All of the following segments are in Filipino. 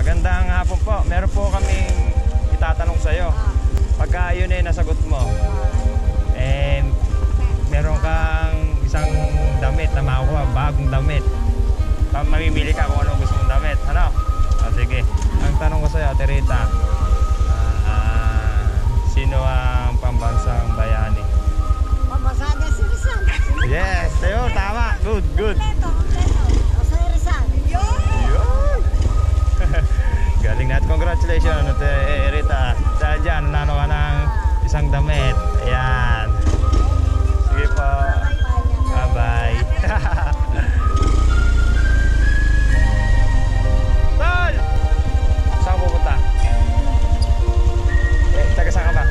Magandang hapon po. Meron po kaming itatanong sa'yo. Pagka yun ay nasagot mo, meron kang isang damit na makukuha, bagong damit. Mamimili ka kung anong gusto mong damit. Ano? Sige. Ang tanong ko sa'yo, Ate Rita, sino ang pambansang bayani? Pambasada si Rizal. Yes, tayo, tama. Good, good. O si Rizal. Yun! Galing natin. Congratulations, Ate Rita. Dahil dyan, nanalo ka ng isang damit. Ayan. Sige po. Bye-bye. Tol! Saan pupunta? Taga saan ka ba?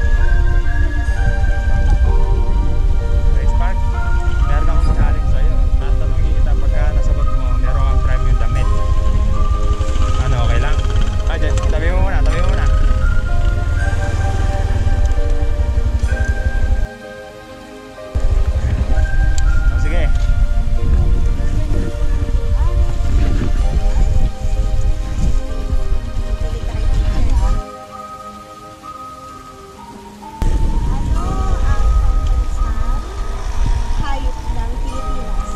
Race Park? Meron akong makaling sa'yo. Tatanungin kita pagka nasagot mo, meron kang premium damit. Ano, okay lang? Tabi mo muna, tabi mo muna. Sige. Hayop ng Pilipinas.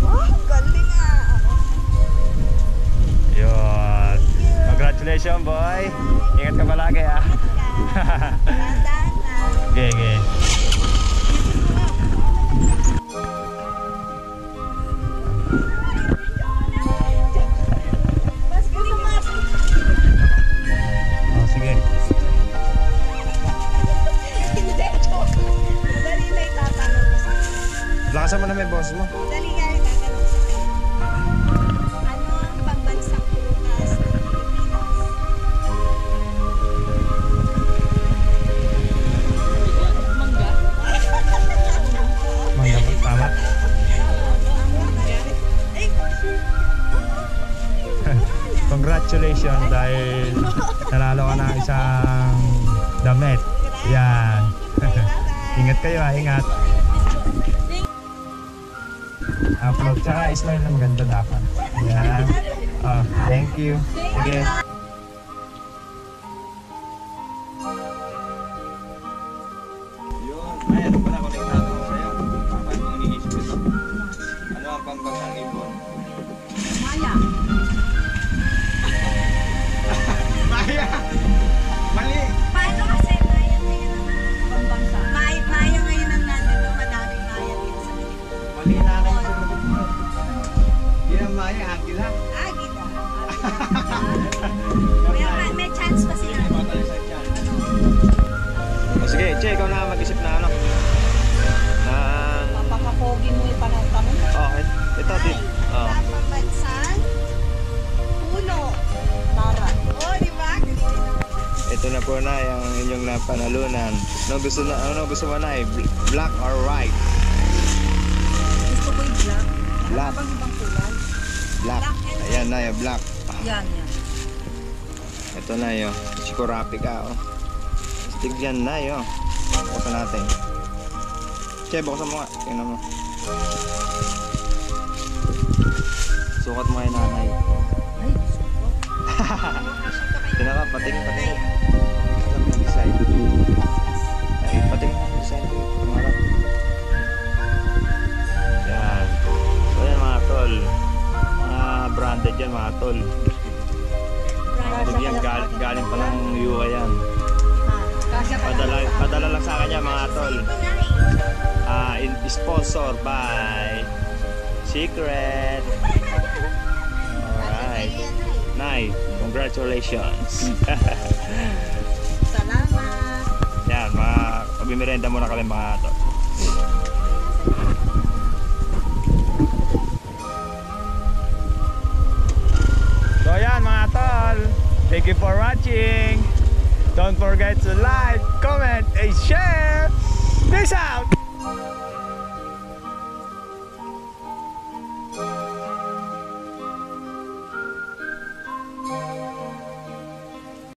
Wow, galing Yun. Congratulations, boy. Ingat ka palagi, ah. Dahan-dahan na. Okay, okay. Mas gusto mo. Oh, sige. Hindi, joke. Dali na itatanong ko sa'yo. Lakasan mo naman yung boss mo. Dali nga itatanong ko sa'yo. Ano ang pambansang prutas ng Pilipinas? Mangga ba? Tama. Congratulations dahil nanalo ka ng isang damit. Yan. Ingat kayo, ha. Ingat. Upload. Tsaka smile na maganda dapat. Yan. Oh, thank you. Sige. Yun. Ay, ano pala kung nagtatanong sa'yo? Paano mong iniisip ito? Ano ang pambansang ibon? Maya. Maya! Mali! Paano kasi Maya ngayon ang pambansa? Maya ngayon ang nandito. Madaming Maya dito sa Pilipinas. Mali na kayo sa sagot mo. Yan ang Maya, Agila. Agila. May chance pa sila. Sige, Che, ikaw na mag-isip na ano. Papakapogi mo yung panong-tanong. Oh, ito din. Oh. Ang pambansang puno. Darat. Oh, di ba? Ito na po na yung inyong napanalunan. Ano gusto mo na black or white? Gusto ko yung black. Black. Ano bang ibang kulay? Black. Black and Ayan na yung black. Yan, yan. Ito na yun. Sikurapi ka, oh. Tigyan na yun. Buksan natin. Che, buksan mo nga. Tingnan mo. Sukat mo kay nanay. Ay, gusto ko. Tingnan ka, patingin. Alam yung design. Ay, patingin ang design. Tumarap. Yan. So yan mga tol. Mga branded yan mga tol. Yan, galing pa ng UA yan. Padala lang sa kanya mga tol. Sponsor by Secret. Alright. Nay, congratulations. Salamat. Yan, magbimerenda muna kami mga tol. So yan mga tol. Thank you for watching. Don't forget to like, comment, and share. Peace out!